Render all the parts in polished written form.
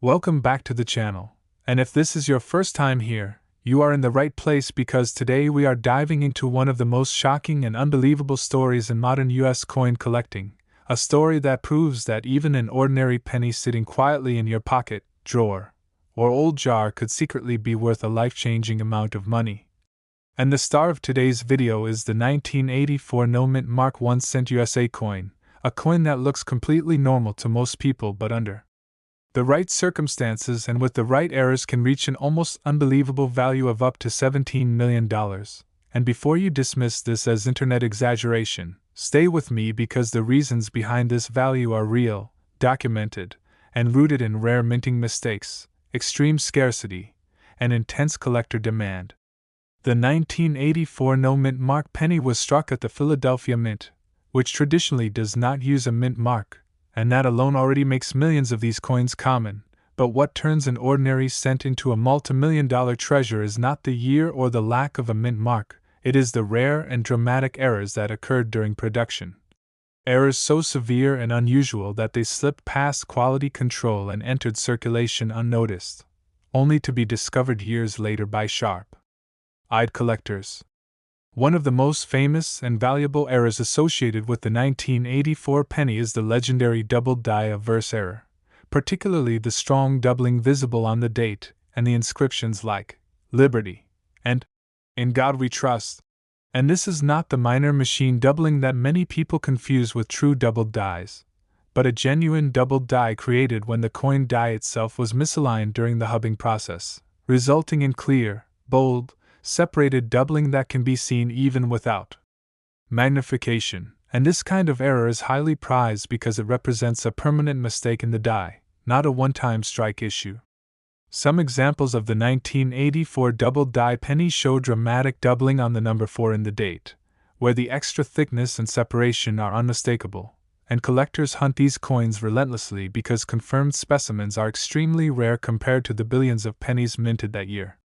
Welcome back to the channel, and if this is your first time here, you are in the right place because today we are diving into one of the most shocking and unbelievable stories in modern US coin collecting, a story that proves that even an ordinary penny sitting quietly in your pocket, drawer, or old jar could secretly be worth a life-changing amount of money. And the star of today's video is the 1984 no-mint Mark 1 cent USA coin, a coin that looks completely normal to most people but under the right circumstances and with the right errors can reach an almost unbelievable value of up to $17 million. And before you dismiss this as internet exaggeration, stay with me because the reasons behind this value are real, documented, and rooted in rare minting mistakes, extreme scarcity, and intense collector demand. The 1984 no-mint Mark penny was struck at the Philadelphia Mint, which traditionally does not use a mint mark, and that alone already makes millions of these coins common. But what turns an ordinary cent into a multi-million-dollar treasure is not the year or the lack of a mint mark, it is the rare and dramatic errors that occurred during production. Errors so severe and unusual that they slipped past quality control and entered circulation unnoticed, only to be discovered years later by sharp-eyed collectors. One of the most famous and valuable errors associated with the 1984 penny is the legendary doubled die averse error, particularly the strong doubling visible on the date and the inscriptions like Liberty and In God We Trust. And this is not the minor machine doubling that many people confuse with true doubled dies, but a genuine doubled die created when the coin die itself was misaligned during the hubbing process, resulting in clear, bold, separated doubling that can be seen even without magnification, and this kind of error is highly prized because it represents a permanent mistake in the die, not a one-time strike issue. Some examples of the 1984 doubled die penny show dramatic doubling on the number 4 in the date, where the extra thickness and separation are unmistakable, and collectors hunt these coins relentlessly because confirmed specimens are extremely rare compared to the billions of pennies minted that year.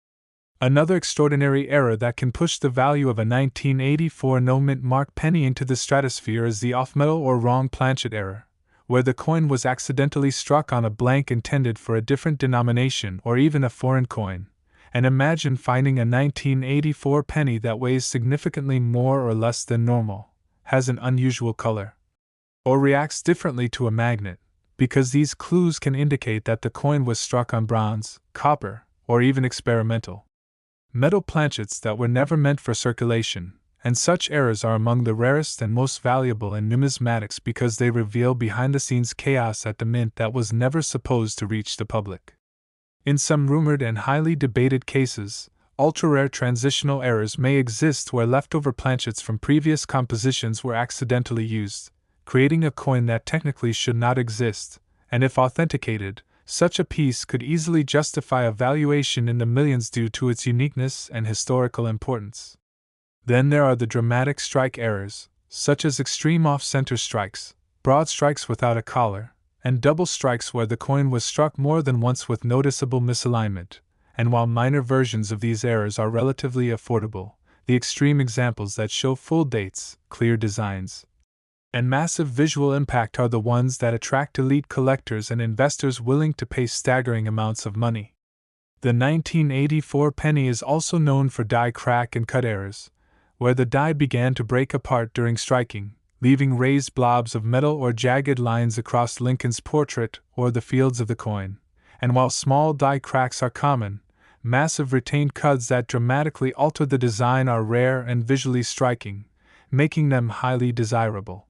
Another extraordinary error that can push the value of a 1984 no-mint Mark penny into the stratosphere is the off-metal or wrong planchet error, where the coin was accidentally struck on a blank intended for a different denomination or even a foreign coin. And imagine finding a 1984 penny that weighs significantly more or less than normal, has an unusual color, or reacts differently to a magnet, because these clues can indicate that the coin was struck on bronze, copper, or even experimental metal planchets that were never meant for circulation, and such errors are among the rarest and most valuable in numismatics because they reveal behind-the-scenes chaos at the mint that was never supposed to reach the public. In some rumored and highly debated cases, ultra-rare transitional errors may exist where leftover planchets from previous compositions were accidentally used, creating a coin that technically should not exist, and if authenticated, such a piece could easily justify a valuation in the millions due to its uniqueness and historical importance. Then there are the dramatic strike errors, such as extreme off-center strikes, broad strikes without a collar, and double strikes where the coin was struck more than once with noticeable misalignment. And while minor versions of these errors are relatively affordable, the extreme examples that show full dates, clear designs, and massive visual impact are the ones that attract elite collectors and investors willing to pay staggering amounts of money. The 1984 penny is also known for die crack and cut errors, where the die began to break apart during striking, leaving raised blobs of metal or jagged lines across Lincoln's portrait or the fields of the coin. And while small die cracks are common, massive retained cuts that dramatically alter the design are rare and visually striking, making them highly desirable.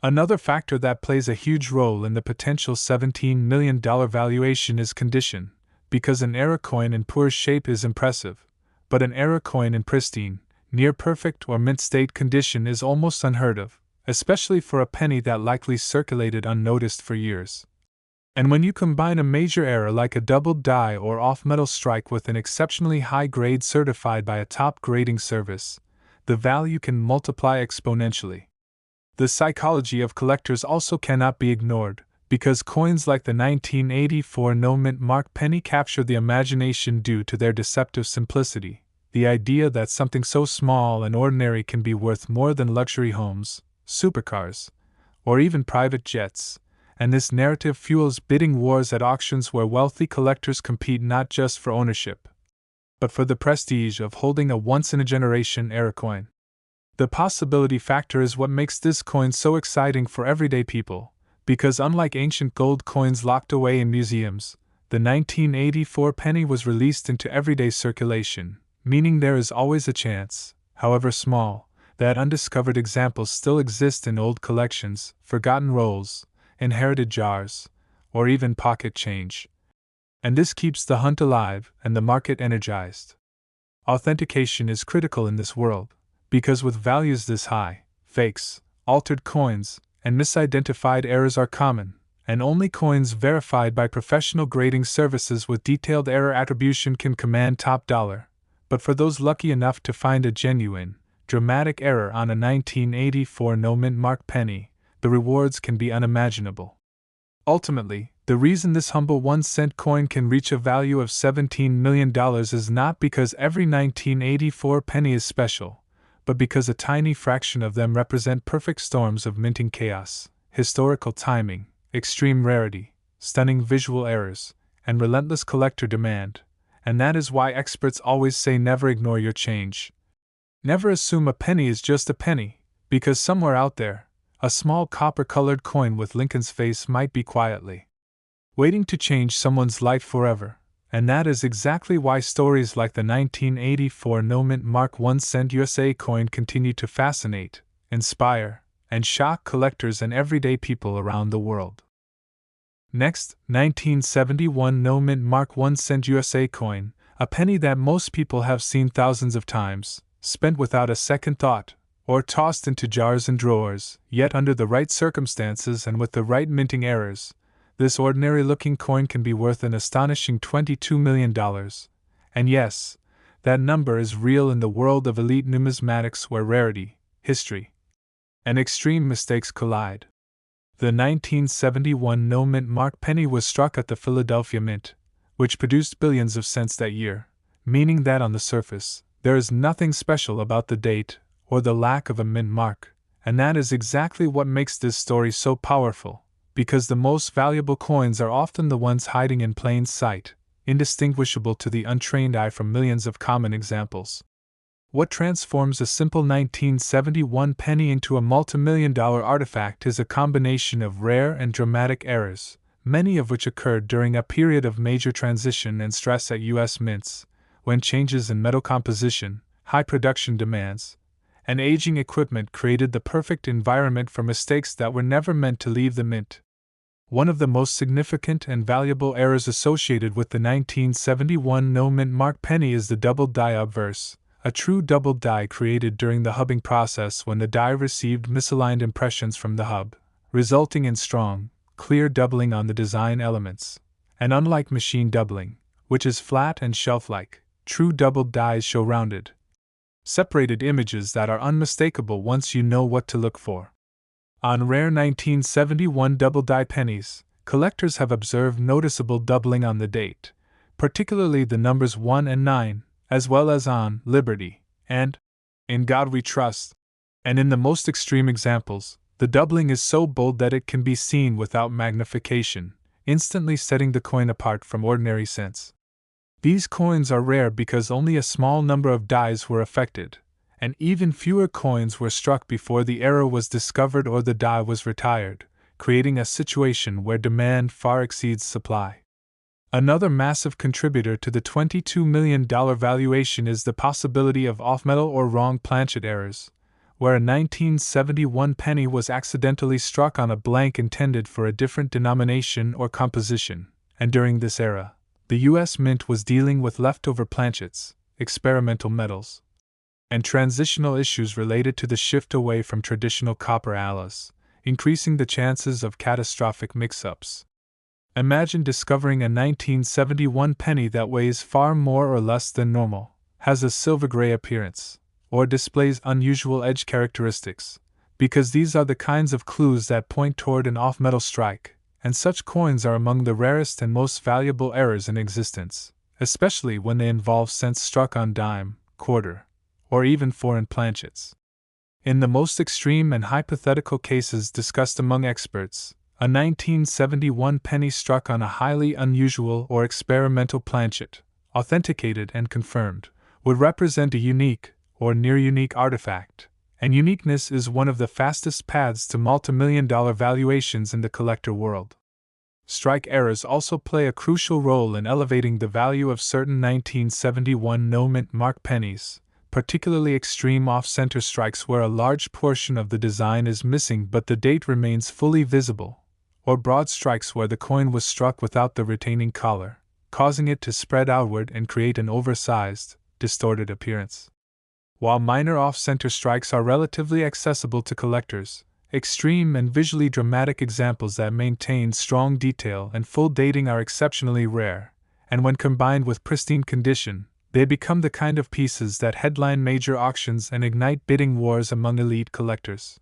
Another factor that plays a huge role in the potential $17 million valuation is condition, because an error coin in poor shape is impressive, but an error coin in pristine, near-perfect or mint-state condition is almost unheard of, especially for a penny that likely circulated unnoticed for years. And when you combine a major error like a doubled die or off-metal strike with an exceptionally high grade certified by a top grading service, the value can multiply exponentially. The psychology of collectors also cannot be ignored, because coins like the 1984 no-mint Mark penny capture the imagination due to their deceptive simplicity, the idea that something so small and ordinary can be worth more than luxury homes, supercars, or even private jets, and this narrative fuels bidding wars at auctions where wealthy collectors compete not just for ownership, but for the prestige of holding a once-in-a-generation era coin. The possibility factor is what makes this coin so exciting for everyday people, because unlike ancient gold coins locked away in museums, the 1984 penny was released into everyday circulation, meaning there is always a chance, however small, that undiscovered examples still exist in old collections, forgotten rolls, inherited jars, or even pocket change. And this keeps the hunt alive and the market energized. Authentication is critical in this world, because with values this high, fakes, altered coins, and misidentified errors are common, and only coins verified by professional grading services with detailed error attribution can command top dollar. But for those lucky enough to find a genuine, dramatic error on a 1984 no-mint mark penny, the rewards can be unimaginable. Ultimately, the reason this humble 1-cent coin can reach a value of $17 million is not because every 1984 penny is special, but because a tiny fraction of them represent perfect storms of minting chaos, historical timing, extreme rarity, stunning visual errors, and relentless collector demand. And that is why experts always say never ignore your change. Never assume a penny is just a penny, because somewhere out there, a small copper-colored coin with Lincoln's face might be quietly waiting to change someone's life forever. And that is exactly why stories like the 1984 no-mint mark 1-cent USA coin continue to fascinate, inspire, and shock collectors and everyday people around the world. Next, 1971 no-mint mark 1-cent USA coin, a penny that most people have seen thousands of times, spent without a second thought, or tossed into jars and drawers, yet under the right circumstances and with the right minting errors, this ordinary-looking coin can be worth an astonishing $22 million. And yes, that number is real in the world of elite numismatics where rarity, history, and extreme mistakes collide. The 1971 no-mint mark penny was struck at the Philadelphia Mint, which produced billions of cents that year, meaning that on the surface, there is nothing special about the date or the lack of a mint mark, and that is exactly what makes this story so powerful. Because the most valuable coins are often the ones hiding in plain sight, indistinguishable to the untrained eye from millions of common examples. What transforms a simple 1971 penny into a multimillion-dollar artifact is a combination of rare and dramatic errors, many of which occurred during a period of major transition and stress at U.S. mints, when changes in metal composition, high production demands, and aging equipment created the perfect environment for mistakes that were never meant to leave the mint. One of the most significant and valuable errors associated with the 1971 no-mint mark penny is the doubled die obverse, a true doubled die created during the hubbing process when the die received misaligned impressions from the hub, resulting in strong, clear doubling on the design elements. And unlike machine doubling, which is flat and shelf-like, true doubled dies show rounded, separated images that are unmistakable once you know what to look for. On rare 1971 double-die pennies, collectors have observed noticeable doubling on the date, particularly the numbers 1 and 9, as well as on Liberty and In God We Trust. And in the most extreme examples, the doubling is so bold that it can be seen without magnification, instantly setting the coin apart from ordinary cents. These coins are rare because only a small number of dies were affected, and even fewer coins were struck before the error was discovered or the die was retired, creating a situation where demand far exceeds supply. Another massive contributor to the $22 million valuation is the possibility of off-metal or wrong planchet errors, where a 1971 penny was accidentally struck on a blank intended for a different denomination or composition, and during this era, the U.S. Mint was dealing with leftover planchets, experimental metals, and transitional issues related to the shift away from traditional copper alloys, increasing the chances of catastrophic mix-ups. Imagine discovering a 1971 penny that weighs far more or less than normal, has a silver-gray appearance, or displays unusual edge characteristics, because these are the kinds of clues that point toward an off-metal strike, and such coins are among the rarest and most valuable errors in existence, especially when they involve cents struck on dime, quarter, or even foreign planchets. In the most extreme and hypothetical cases discussed among experts, A 1971 penny struck on a highly unusual or experimental planchet, authenticated and confirmed, would represent a unique, or near-unique artifact, and uniqueness is one of the fastest paths to multimillion-dollar valuations in the collector world. Strike errors also play a crucial role in elevating the value of certain 1971 no-mint mark pennies, particularly extreme off-center strikes where a large portion of the design is missing but the date remains fully visible, or broad strikes where the coin was struck without the retaining collar, causing it to spread outward and create an oversized, distorted appearance. While minor off-center strikes are relatively accessible to collectors, extreme and visually dramatic examples that maintain strong detail and full dating are exceptionally rare, and when combined with pristine condition, they become the kind of pieces that headline major auctions and ignite bidding wars among elite collectors.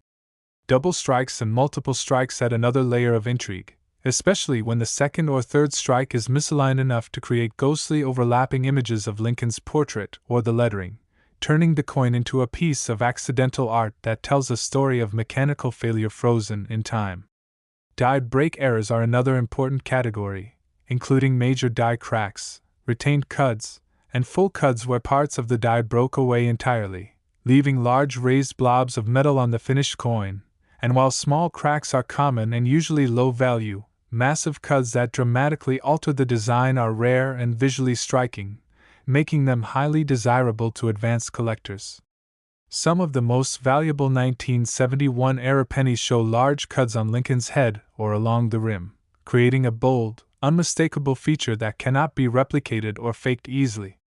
Double strikes and multiple strikes add another layer of intrigue, especially when the second or third strike is misaligned enough to create ghostly overlapping images of Lincoln's portrait or the lettering, turning the coin into a piece of accidental art that tells a story of mechanical failure frozen in time. Died break errors are another important category, including major die cracks, retained cuds, and full cuds where parts of the die broke away entirely, leaving large raised blobs of metal on the finished coin, and while small cracks are common and usually low value, massive cuds that dramatically alter the design are rare and visually striking, making them highly desirable to advanced collectors. Some of the most valuable 1971-era pennies show large cuds on Lincoln's head or along the rim, creating a bold, unmistakable feature that cannot be replicated or faked easily.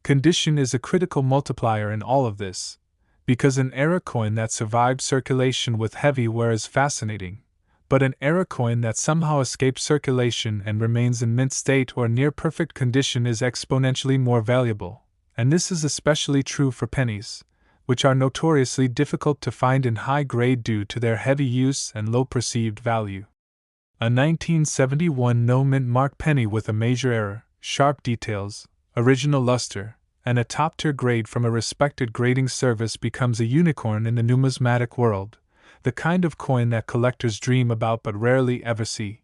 Condition is a critical multiplier in all of this, because an era coin that survived circulation with heavy wear is fascinating, but an era coin that somehow escaped circulation and remains in mint state or near perfect condition is exponentially more valuable, and this is especially true for pennies, which are notoriously difficult to find in high grade due to their heavy use and low perceived value. A 1971 no-mint mark penny with a major error, sharp details, original luster, and a top-tier grade from a respected grading service becomes a unicorn in the numismatic world, the kind of coin that collectors dream about but rarely ever see.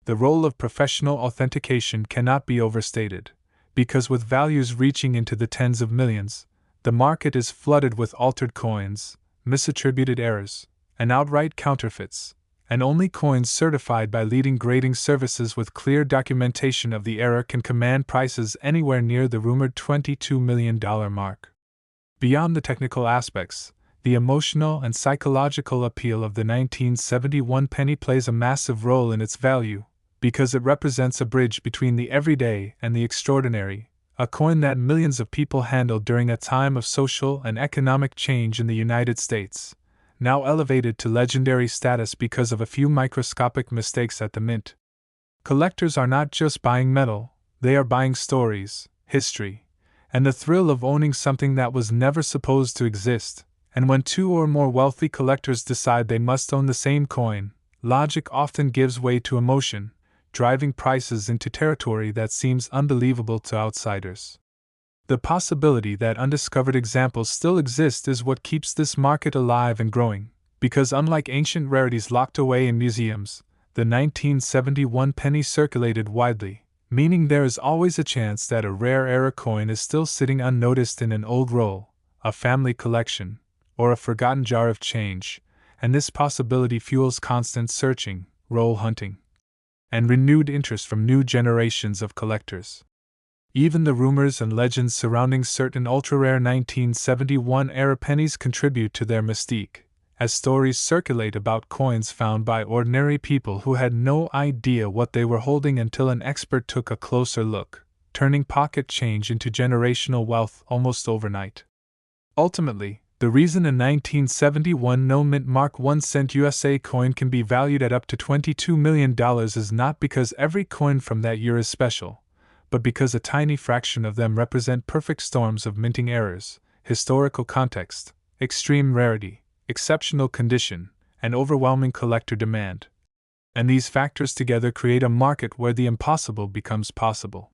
The role of professional authentication cannot be overstated, because with values reaching into the tens of millions, the market is flooded with altered coins, misattributed errors, and outright counterfeits, and only coins certified by leading grading services with clear documentation of the error can command prices anywhere near the rumored $22 million mark. Beyond the technical aspects, the emotional and psychological appeal of the 1971 penny plays a massive role in its value, because it represents a bridge between the everyday and the extraordinary, a coin that millions of people handled during a time of social and economic change in the United States, now elevated to legendary status because of a few microscopic mistakes at the mint. Collectors are not just buying metal, they are buying stories, history, and the thrill of owning something that was never supposed to exist. And when two or more wealthy collectors decide they must own the same coin, logic often gives way to emotion, driving prices into territory that seems unbelievable to outsiders. The possibility that undiscovered examples still exist is what keeps this market alive and growing, because unlike ancient rarities locked away in museums, the 1971 penny circulated widely, meaning there is always a chance that a rare era coin is still sitting unnoticed in an old roll, a family collection, or a forgotten jar of change, and this possibility fuels constant searching, roll hunting, and renewed interest from new generations of collectors. Even the rumors and legends surrounding certain ultra-rare 1971-era pennies contribute to their mystique, as stories circulate about coins found by ordinary people who had no idea what they were holding until an expert took a closer look, turning pocket change into generational wealth almost overnight. Ultimately, the reason a 1971 no-mint mark 1-cent USA coin can be valued at up to $22 million is not because every coin from that year is special, but because a tiny fraction of them represent perfect storms of minting errors, historical context, extreme rarity, exceptional condition, and overwhelming collector demand. And these factors together create a market where the impossible becomes possible.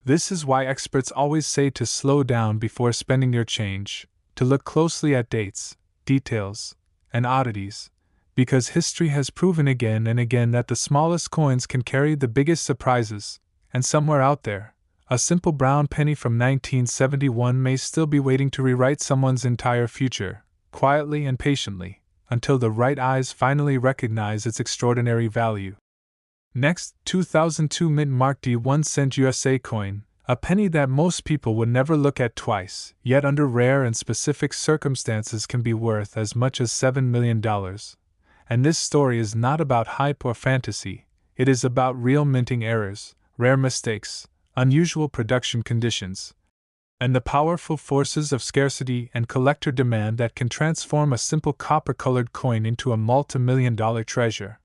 This is why experts always say to slow down before spending your change, to look closely at dates, details, and oddities, because history has proven again and again that the smallest coins can carry the biggest surprises, and somewhere out there, a simple brown penny from 1971 may still be waiting to rewrite someone's entire future, quietly and patiently, until the right eyes finally recognize its extraordinary value. Next, 2002 mint mark D1 cent USA coin, a penny that most people would never look at twice, yet under rare and specific circumstances can be worth as much as $7 million. And this story is not about hype or fantasy, it is about real minting errors, rare mistakes, unusual production conditions, and the powerful forces of scarcity and collector demand that can transform a simple copper-colored coin into a multi-million-dollar treasure.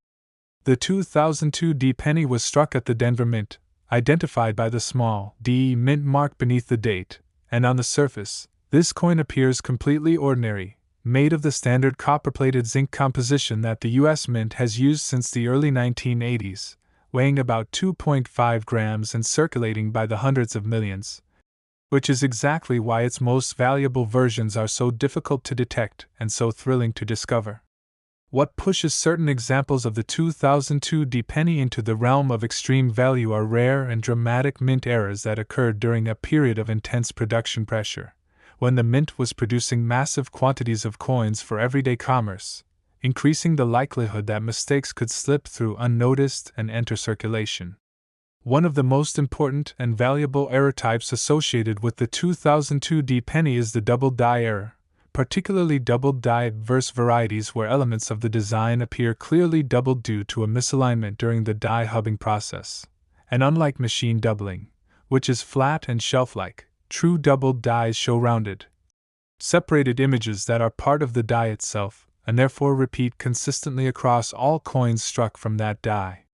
The 2002 D penny was struck at the Denver Mint, identified by the small D mint mark beneath the date, and on the surface, this coin appears completely ordinary, made of the standard copper-plated zinc composition that the U.S. Mint has used since the early 1980s, weighing about 2.5 grams and circulating by the hundreds of millions. Which is exactly why its most valuable versions are so difficult to detect and so thrilling to discover. What pushes certain examples of the 2002 D penny into the realm of extreme value are rare and dramatic mint errors that occurred during a period of intense production pressure, when the mint was producing massive quantities of coins for everyday commerce, increasing the likelihood that mistakes could slip through unnoticed and enter circulation. One of the most important and valuable error types associated with the 2002 D penny is the double die error, particularly doubled die verse varieties where elements of the design appear clearly doubled due to a misalignment during the die hubbing process. And unlike machine doubling, which is flat and shelf-like, true doubled dies show rounded, separated images that are part of the die itself, and therefore repeat consistently across all coins struck from that die.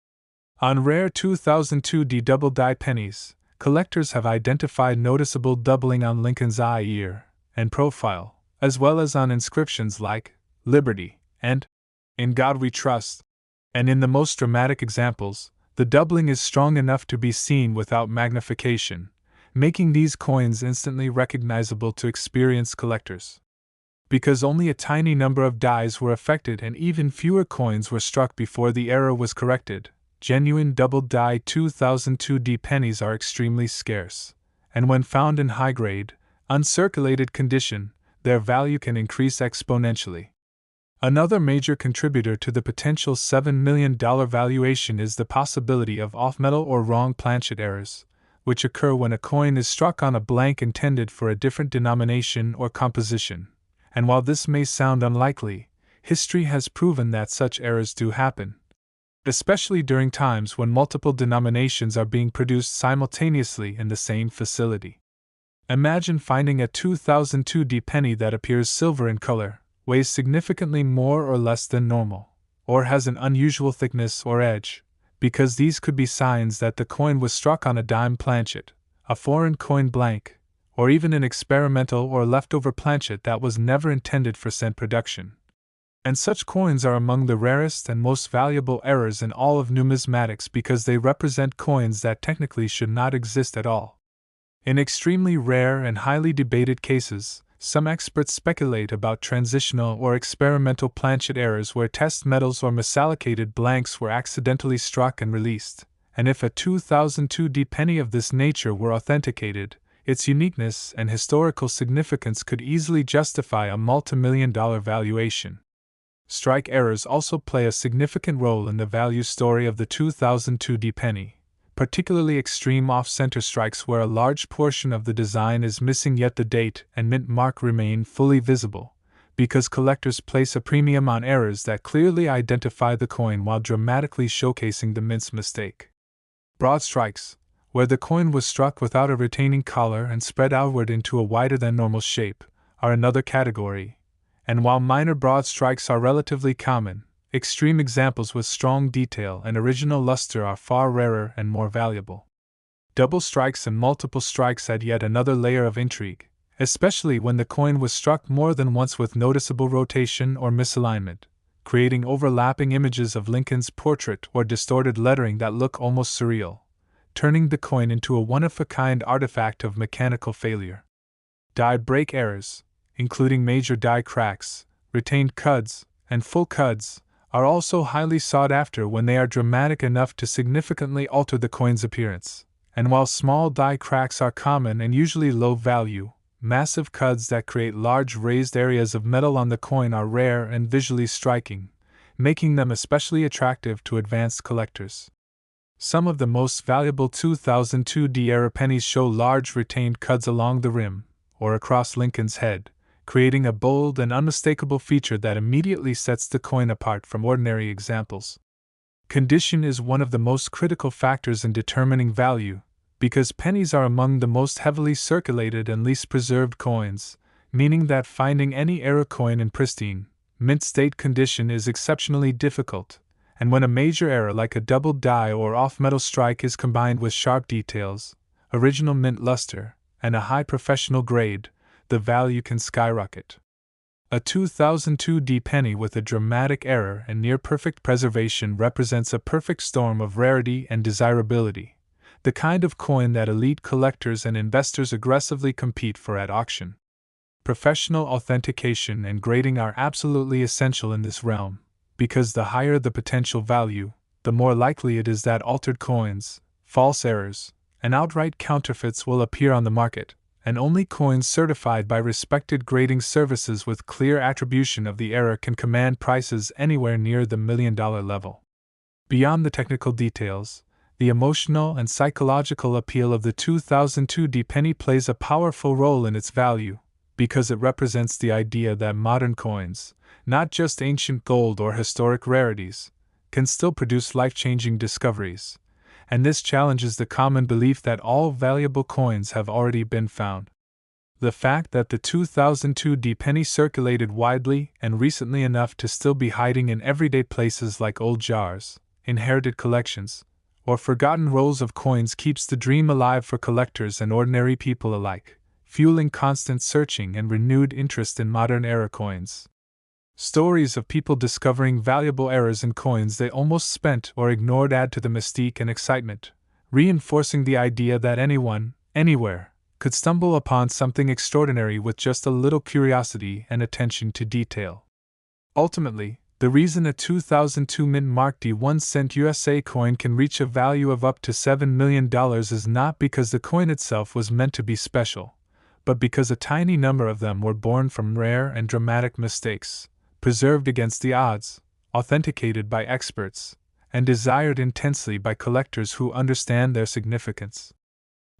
On rare 2002 D double die pennies, collectors have identified noticeable doubling on Lincoln's eye, ear, and profile, as well as on inscriptions like Liberty and In God We Trust. And in the most dramatic examples, the doubling is strong enough to be seen without magnification, making these coins instantly recognizable to experienced collectors. Because only a tiny number of dies were affected and even fewer coins were struck before the error was corrected, genuine double die 2002 D pennies are extremely scarce, and when found in high-grade, uncirculated condition, their value can increase exponentially. Another major contributor to the potential $7 million valuation is the possibility of off-metal or wrong planchet errors, which occur when a coin is struck on a blank intended for a different denomination or composition. And while this may sound unlikely, history has proven that such errors do happen, especially during times when multiple denominations are being produced simultaneously in the same facility. Imagine finding a 2002 D penny that appears silver in color, weighs significantly more or less than normal, or has an unusual thickness or edge, because these could be signs that the coin was struck on a dime planchet, a foreign coin blank, or even an experimental or leftover planchet that was never intended for cent production. And such coins are among the rarest and most valuable errors in all of numismatics because they represent coins that technically should not exist at all. In extremely rare and highly debated cases, some experts speculate about transitional or experimental planchet errors where test metals or misallocated blanks were accidentally struck and released, and if a 2002 D penny of this nature were authenticated, its uniqueness and historical significance could easily justify a multi-million-dollar valuation. Strike errors also play a significant role in the value story of the 2002 D penny, particularly extreme off-center strikes where a large portion of the design is missing yet the date and mint mark remain fully visible, because collectors place a premium on errors that clearly identify the coin while dramatically showcasing the mint's mistake. Broad strikes, where the coin was struck without a retaining collar and spread outward into a wider than normal shape, are another category, and while minor broad strikes are relatively common, extreme examples with strong detail and original luster are far rarer and more valuable. Double strikes and multiple strikes add yet another layer of intrigue, especially when the coin was struck more than once with noticeable rotation or misalignment, creating overlapping images of Lincoln's portrait or distorted lettering that look almost surreal, turning the coin into a one-of-a-kind artifact of mechanical failure. Die break errors, including major die cracks, retained cuds, and full cuds, are also highly sought after when they are dramatic enough to significantly alter the coin's appearance. And while small die cracks are common and usually low value, massive cuts that create large raised areas of metal on the coin are rare and visually striking, making them especially attractive to advanced collectors. Some of the most valuable 2002-era pennies show large retained cuts along the rim, or across Lincoln's head, creating a bold and unmistakable feature that immediately sets the coin apart from ordinary examples. Condition is one of the most critical factors in determining value, because pennies are among the most heavily circulated and least preserved coins, meaning that finding any era coin in pristine, mint state condition is exceptionally difficult, and when a major error like a double die or off-metal strike is combined with sharp details, original mint luster, and a high professional grade, the value can skyrocket. A 2002 penny with a dramatic error and near-perfect preservation represents a perfect storm of rarity and desirability, the kind of coin that elite collectors and investors aggressively compete for at auction. Professional authentication and grading are absolutely essential in this realm, because the higher the potential value, the more likely it is that altered coins, false errors, and outright counterfeits will appear on the market, and only coins certified by respected grading services with clear attribution of the error can command prices anywhere near the $1 million level. Beyond the technical details, the emotional and psychological appeal of the 2002 penny plays a powerful role in its value, because it represents the idea that modern coins, not just ancient gold or historic rarities, can still produce life-changing discoveries, and this challenges the common belief that all valuable coins have already been found. The fact that the 2002 penny circulated widely and recently enough to still be hiding in everyday places like old jars, inherited collections, or forgotten rolls of coins keeps the dream alive for collectors and ordinary people alike, fueling constant searching and renewed interest in modern era coins. Stories of people discovering valuable errors in coins they almost spent or ignored add to the mystique and excitement, reinforcing the idea that anyone, anywhere, could stumble upon something extraordinary with just a little curiosity and attention to detail. Ultimately, the reason a 2002 mint-marked 1-cent USA coin can reach a value of up to $7 million is not because the coin itself was meant to be special, but because a tiny number of them were born from rare and dramatic mistakes, preserved against the odds, authenticated by experts, and desired intensely by collectors who understand their significance.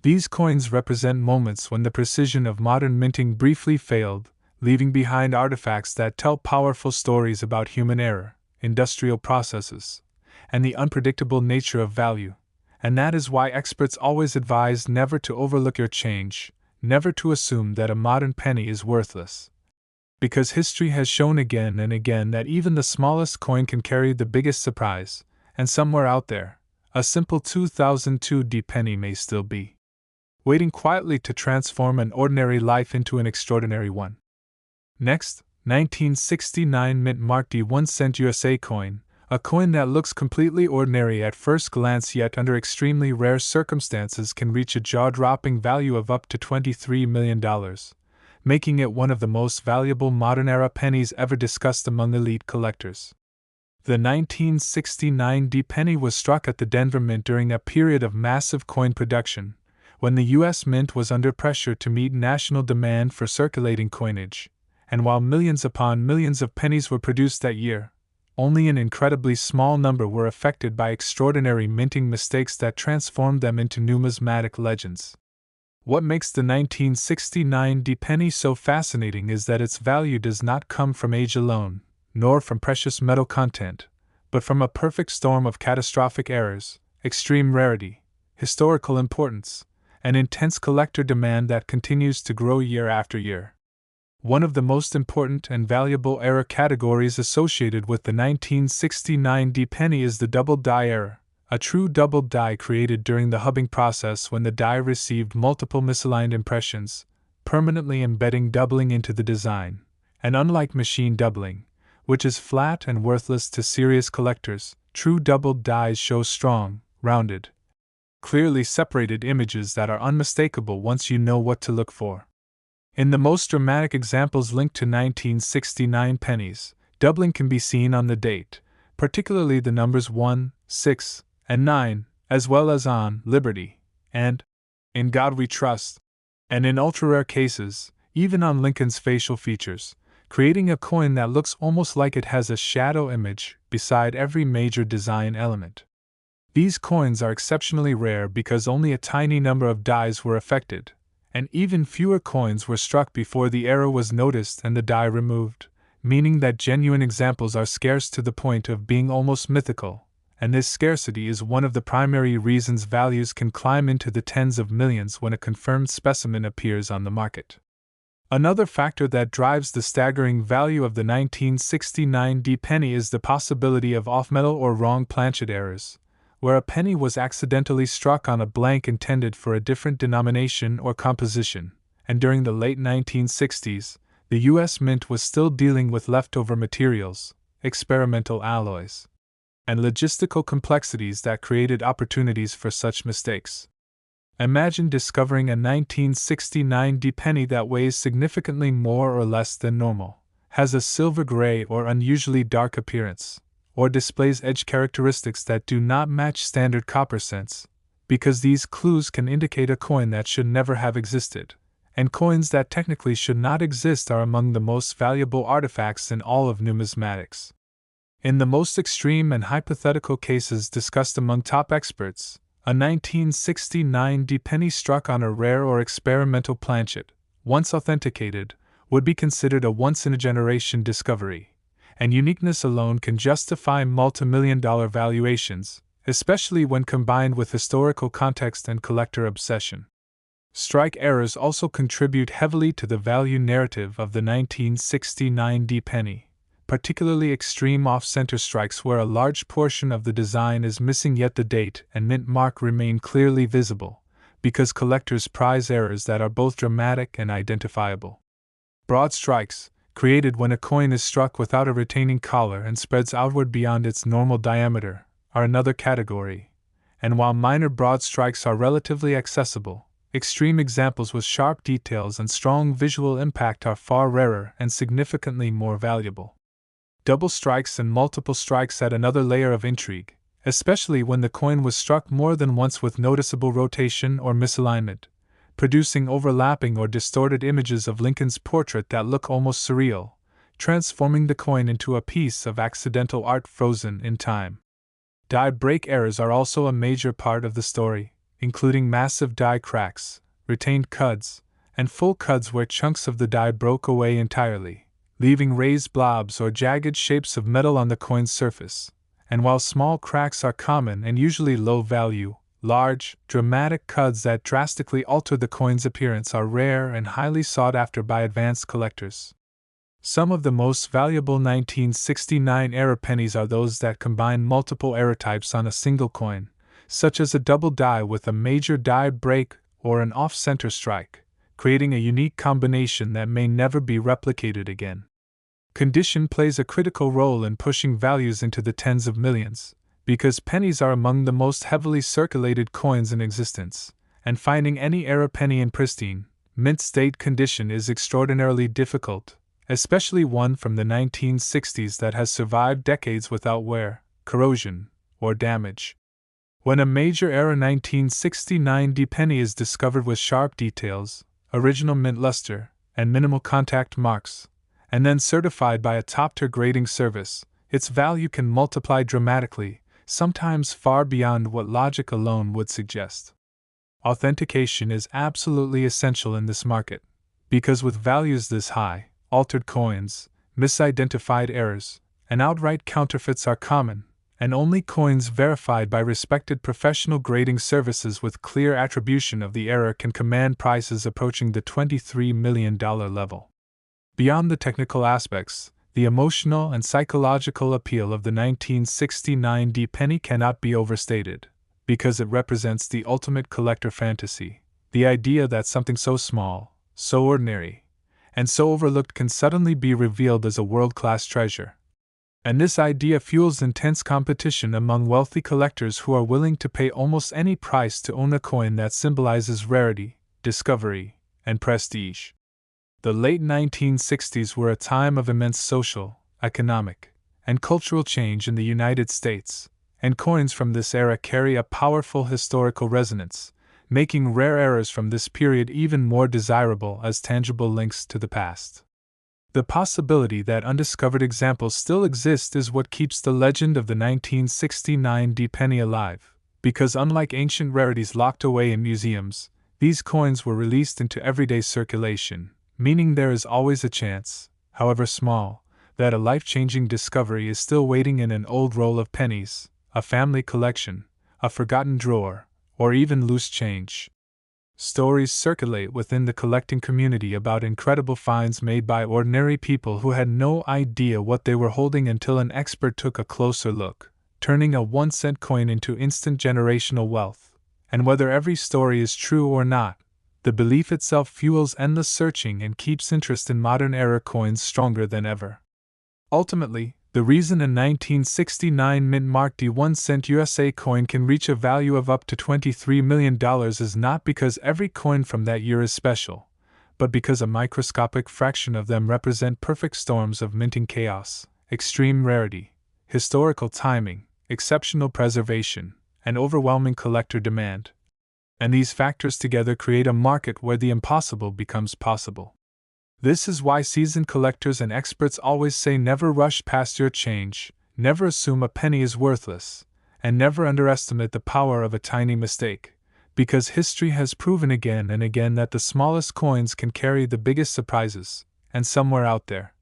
These coins represent moments when the precision of modern minting briefly failed, leaving behind artifacts that tell powerful stories about human error, industrial processes, and the unpredictable nature of value, and that is why experts always advise never to overlook your change, never to assume that a modern penny is worthless. Because history has shown again and again that even the smallest coin can carry the biggest surprise, and somewhere out there, a simple 2002 penny may still be waiting quietly to transform an ordinary life into an extraordinary one. Next, 1969 mint-marked 1-cent USA coin, a coin that looks completely ordinary at first glance yet under extremely rare circumstances can reach a jaw-dropping value of up to $23 million. Making it one of the most valuable modern-era pennies ever discussed among elite collectors. The 1969 penny was struck at the Denver Mint during a period of massive coin production, when the U.S. Mint was under pressure to meet national demand for circulating coinage, and while millions upon millions of pennies were produced that year, only an incredibly small number were affected by extraordinary minting mistakes that transformed them into numismatic legends. What makes the 1969 penny so fascinating is that its value does not come from age alone, nor from precious metal content, but from a perfect storm of catastrophic errors, extreme rarity, historical importance, and intense collector demand that continues to grow year after year. One of the most important and valuable error categories associated with the 1969 penny is the double die error. A true double die created during the hubbing process when the die received multiple misaligned impressions, permanently embedding doubling into the design, and unlike machine doubling, which is flat and worthless to serious collectors, true double dies show strong, rounded, clearly separated images that are unmistakable once you know what to look for. In the most dramatic examples linked to 1969 pennies, doubling can be seen on the date, particularly the numbers 1, 6, and 9, as well as on Liberty and In God We Trust, and in ultra-rare cases, even on Lincoln's facial features, creating a coin that looks almost like it has a shadow image beside every major design element. These coins are exceptionally rare because only a tiny number of dies were affected, and even fewer coins were struck before the error was noticed and the die removed, meaning that genuine examples are scarce to the point of being almost mythical, and this scarcity is one of the primary reasons values can climb into the tens of millions when a confirmed specimen appears on the market. Another factor that drives the staggering value of the 1969 D penny is the possibility of off-metal or wrong planchet errors, where a penny was accidentally struck on a blank intended for a different denomination or composition, and during the late 1960s, the U.S. Mint was still dealing with leftover materials, experimental alloys, and logistical complexities that created opportunities for such mistakes. Imagine discovering a 1969 D penny that weighs significantly more or less than normal, has a silver gray or unusually dark appearance, or displays edge characteristics that do not match standard copper cents, because these clues can indicate a coin that should never have existed, and coins that technically should not exist are among the most valuable artifacts in all of numismatics. In the most extreme and hypothetical cases discussed among top experts, a 1969 D penny struck on a rare or experimental planchet, once authenticated, would be considered a once-in-a-generation discovery, and uniqueness alone can justify multi-million-dollar valuations, especially when combined with historical context and collector obsession. Strike errors also contribute heavily to the value narrative of the 1969 D penny, particularly extreme off-center strikes where a large portion of the design is missing yet the date and mint mark remain clearly visible, because collectors prize errors that are both dramatic and identifiable. Broad strikes, created when a coin is struck without a retaining collar and spreads outward beyond its normal diameter, are another category, and while minor broad strikes are relatively accessible, extreme examples with sharp details and strong visual impact are far rarer and significantly more valuable. Double strikes and multiple strikes add another layer of intrigue, especially when the coin was struck more than once with noticeable rotation or misalignment, producing overlapping or distorted images of Lincoln's portrait that look almost surreal, transforming the coin into a piece of accidental art frozen in time. Die break errors are also a major part of the story, including massive die cracks, retained cuds, and full cuds where chunks of the die broke away entirely, leaving raised blobs or jagged shapes of metal on the coin's surface. And while small cracks are common and usually low value, large, dramatic cuds that drastically alter the coin's appearance are rare and highly sought after by advanced collectors. Some of the most valuable 1969 era pennies are those that combine multiple error types on a single coin, such as a double die with a major die break or an off-center strike, creating a unique combination that may never be replicated again. Condition plays a critical role in pushing values into the tens of millions, because pennies are among the most heavily circulated coins in existence, and finding any era penny in pristine, mint state condition is extraordinarily difficult, especially one from the 1960s that has survived decades without wear, corrosion, or damage. When a major era 1969 D penny is discovered with sharp details, original mint luster, and minimal contact marks, and then certified by a top-tier grading service, its value can multiply dramatically, sometimes far beyond what logic alone would suggest. Authentication is absolutely essential in this market, because with values this high, altered coins, misidentified errors, and outright counterfeits are common, and only coins verified by respected professional grading services with clear attribution of the error can command prices approaching the $23 million level. Beyond the technical aspects, the emotional and psychological appeal of the 1969 D penny cannot be overstated, because it represents the ultimate collector fantasy, the idea that something so small, so ordinary, and so overlooked can suddenly be revealed as a world-class treasure. And this idea fuels intense competition among wealthy collectors who are willing to pay almost any price to own a coin that symbolizes rarity, discovery, and prestige. The late 1960s were a time of immense social, economic, and cultural change in the United States, and coins from this era carry a powerful historical resonance, making rare errors from this period even more desirable as tangible links to the past. The possibility that undiscovered examples still exist is what keeps the legend of the 1969 D-penny alive, because unlike ancient rarities locked away in museums, these coins were released into everyday circulation, meaning there is always a chance, however small, that a life-changing discovery is still waiting in an old roll of pennies, a family collection, a forgotten drawer, or even loose change. Stories circulate within the collecting community about incredible finds made by ordinary people who had no idea what they were holding until an expert took a closer look, turning a 1-cent coin into instant generational wealth. And whether every story is true or not, the belief itself fuels endless searching and keeps interest in modern-era coins stronger than ever. Ultimately, the reason a 1969 mint-marked D1-cent USA coin can reach a value of up to $23 million is not because every coin from that year is special, but because a microscopic fraction of them represent perfect storms of minting chaos, extreme rarity, historical timing, exceptional preservation, and overwhelming collector demand. And these factors together create a market where the impossible becomes possible. This is why seasoned collectors and experts always say never rush past your change, never assume a penny is worthless, and never underestimate the power of a tiny mistake, because history has proven again and again that the smallest coins can carry the biggest surprises, and somewhere out there,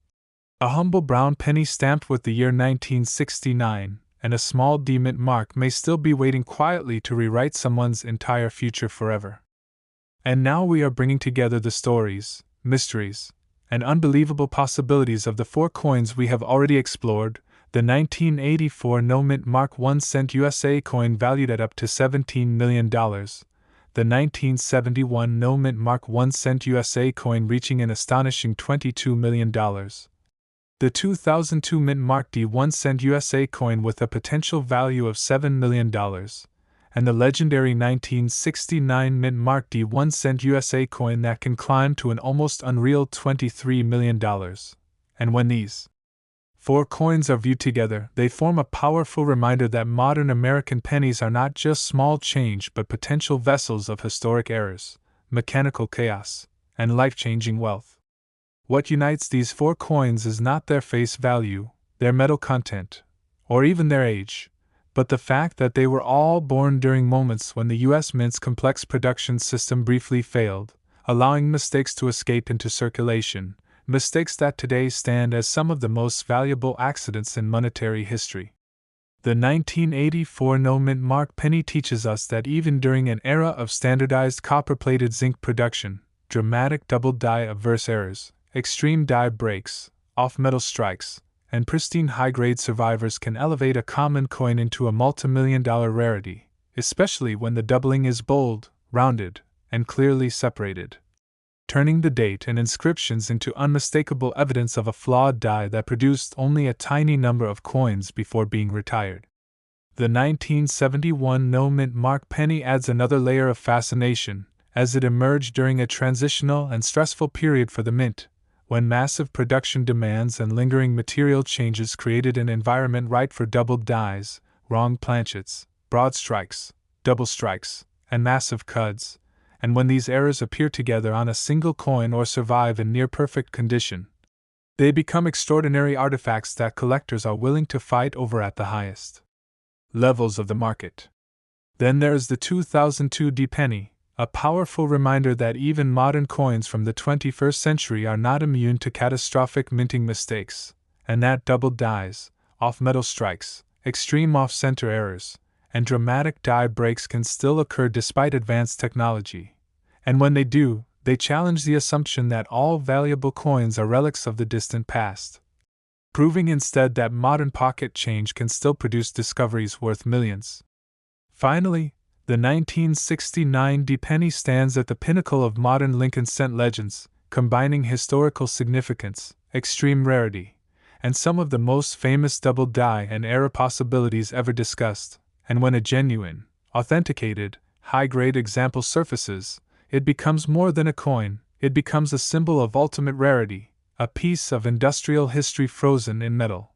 a humble brown penny stamped with the year 1969 and a small D-mint mark may still be waiting quietly to rewrite someone's entire future forever. And now we are bringing together the stories, mysteries, and unbelievable possibilities of the 4 coins we have already explored: the 1984 no-mint mark 1-cent USA coin valued at up to $17 million, the 1971 no-mint mark 1-cent USA coin reaching an astonishing $22 million, the 2002 mint mark D1-cent USA coin with a potential value of $7 million, and the legendary 1969 mint mark D1-cent USA coin that can climb to an almost unreal $23 million. And when these 4 coins are viewed together, they form a powerful reminder that modern American pennies are not just small change but potential vessels of historic errors, mechanical chaos, and life-changing wealth. What unites these 4 coins is not their face value, their metal content, or even their age, but the fact that they were all born during moments when the U.S. Mint's complex production system briefly failed, allowing mistakes to escape into circulation, mistakes that today stand as some of the most valuable accidents in monetary history. The 1984 no-mint mark penny teaches us that even during an era of standardized copper-plated zinc production, dramatic double-die averse errors, extreme die breaks, off-metal strikes, and pristine high-grade survivors can elevate a common coin into a multi-million-dollar rarity, especially when the doubling is bold, rounded, and clearly separated, turning the date and inscriptions into unmistakable evidence of a flawed die that produced only a tiny number of coins before being retired. The 1971 no-mint mark penny adds another layer of fascination, as it emerged during a transitional and stressful period for the mint, when massive production demands and lingering material changes created an environment ripe for doubled dies, wrong planchets, broad strikes, double strikes, and massive cuds, and when these errors appear together on a single coin or survive in near-perfect condition, they become extraordinary artifacts that collectors are willing to fight over at the highest levels of the market. Then there is the 2002 D-penny, a powerful reminder that even modern coins from the 21st century are not immune to catastrophic minting mistakes, and that doubled dies, off-metal strikes, extreme off-center errors, and dramatic die breaks can still occur despite advanced technology. And when they do, they challenge the assumption that all valuable coins are relics of the distant past, proving instead that modern pocket change can still produce discoveries worth millions. Finally, the 1969 D-penny stands at the pinnacle of modern Lincoln cent legends, combining historical significance, extreme rarity, and some of the most famous double die and error possibilities ever discussed. And when a genuine, authenticated, high-grade example surfaces, it becomes more than a coin, it becomes a symbol of ultimate rarity, a piece of industrial history frozen in metal.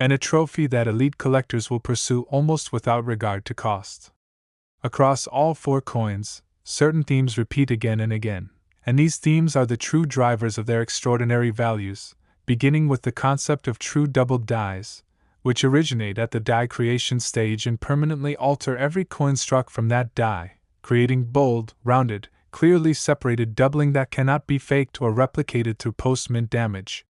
and a trophy that elite collectors will pursue almost without regard to cost. Across all 4 coins, certain themes repeat again and again, and these themes are the true drivers of their extraordinary values, beginning with the concept of true doubled dies, which originate at the die creation stage and permanently alter every coin struck from that die, creating bold, rounded, clearly separated doubling that cannot be faked or replicated through post-mint damage.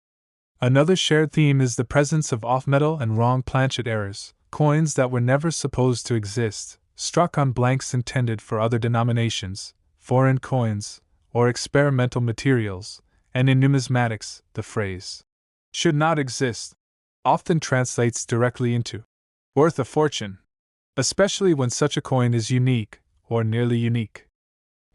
Another shared theme is the presence of off-metal and wrong planchet errors, coins that were never supposed to exist, struck on blanks intended for other denominations, foreign coins, or experimental materials, and in numismatics, the phrase "should not exist" often translates directly into "worth a fortune," especially when such a coin is unique, or nearly unique.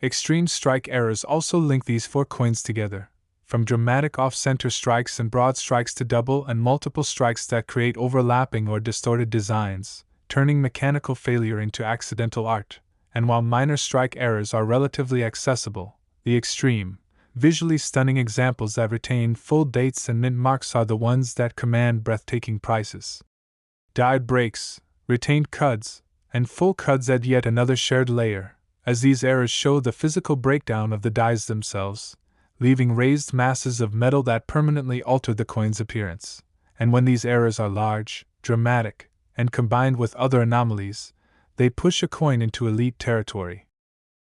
Extreme strike errors also link these 4 coins together, from dramatic off-center strikes and broad strikes to double and multiple strikes that create overlapping or distorted designs, turning mechanical failure into accidental art. And while minor strike errors are relatively accessible, the extreme, visually stunning examples that retain full dates and mint marks are the ones that command breathtaking prices. Dyed breaks, retained cuds, and full cuds add yet another shared layer, as these errors show the physical breakdown of the dies themselves, leaving raised masses of metal that permanently alter the coin's appearance. And when these errors are large, dramatic, and combined with other anomalies, they push a coin into elite territory.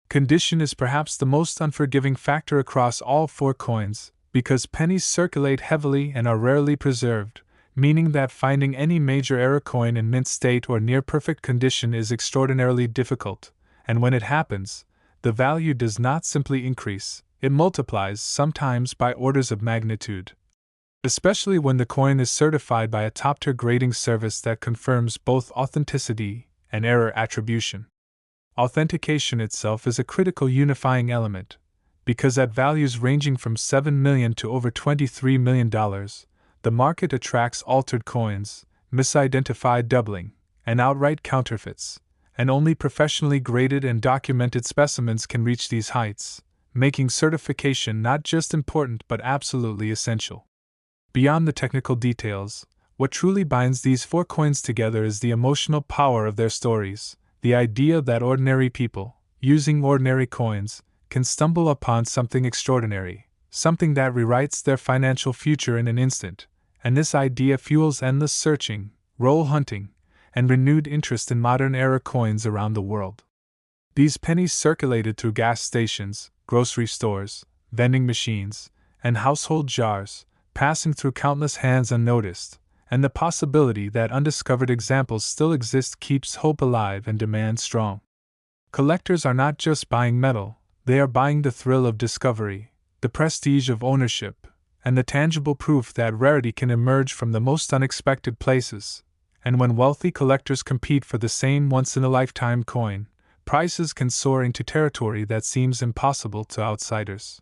Condition is perhaps the most unforgiving factor across all 4 coins, because pennies circulate heavily and are rarely preserved, meaning that finding any major error coin in mint state or near perfect condition is extraordinarily difficult, and when it happens, the value does not simply increase, it multiplies, sometimes by orders of magnitude. Especially when the coin is certified by a top-tier grading service that confirms both authenticity and error attribution. Authentication itself is a critical unifying element, because at values ranging from $7 million to over $23 million, the market attracts altered coins, misidentified doubling, and outright counterfeits, and only professionally graded and documented specimens can reach these heights, making certification not just important but absolutely essential. Beyond the technical details, what truly binds these 4 coins together is the emotional power of their stories, the idea that ordinary people, using ordinary coins, can stumble upon something extraordinary, something that rewrites their financial future in an instant, and this idea fuels endless searching, roll hunting, and renewed interest in modern era coins around the world. These pennies circulated through gas stations, grocery stores, vending machines, and household jars, passing through countless hands unnoticed, and the possibility that undiscovered examples still exist keeps hope alive and demand strong. Collectors are not just buying metal, they are buying the thrill of discovery, the prestige of ownership, and the tangible proof that rarity can emerge from the most unexpected places. And when wealthy collectors compete for the same once-in-a-lifetime coin, prices can soar into territory that seems impossible to outsiders.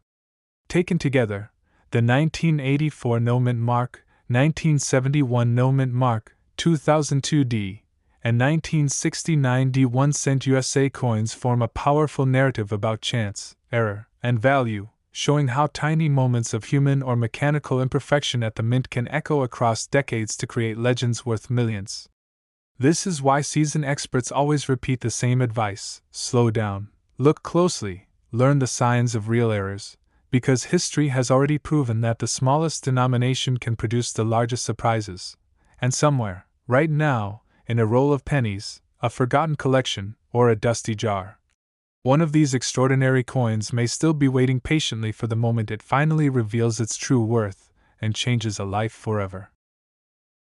Taken together, the 1984 no-mint mark, 1971 no-mint mark, 2002 D, and 1969 D 1-cent USA coins form a powerful narrative about chance, error, and value, showing how tiny moments of human or mechanical imperfection at the mint can echo across decades to create legends worth millions. This is why seasoned experts always repeat the same advice: slow down, look closely, learn the signs of real errors, because history has already proven that the smallest denomination can produce the largest surprises. And somewhere, right now, in a roll of pennies, a forgotten collection, or a dusty jar, one of these extraordinary coins may still be waiting patiently for the moment it finally reveals its true worth and changes a life forever.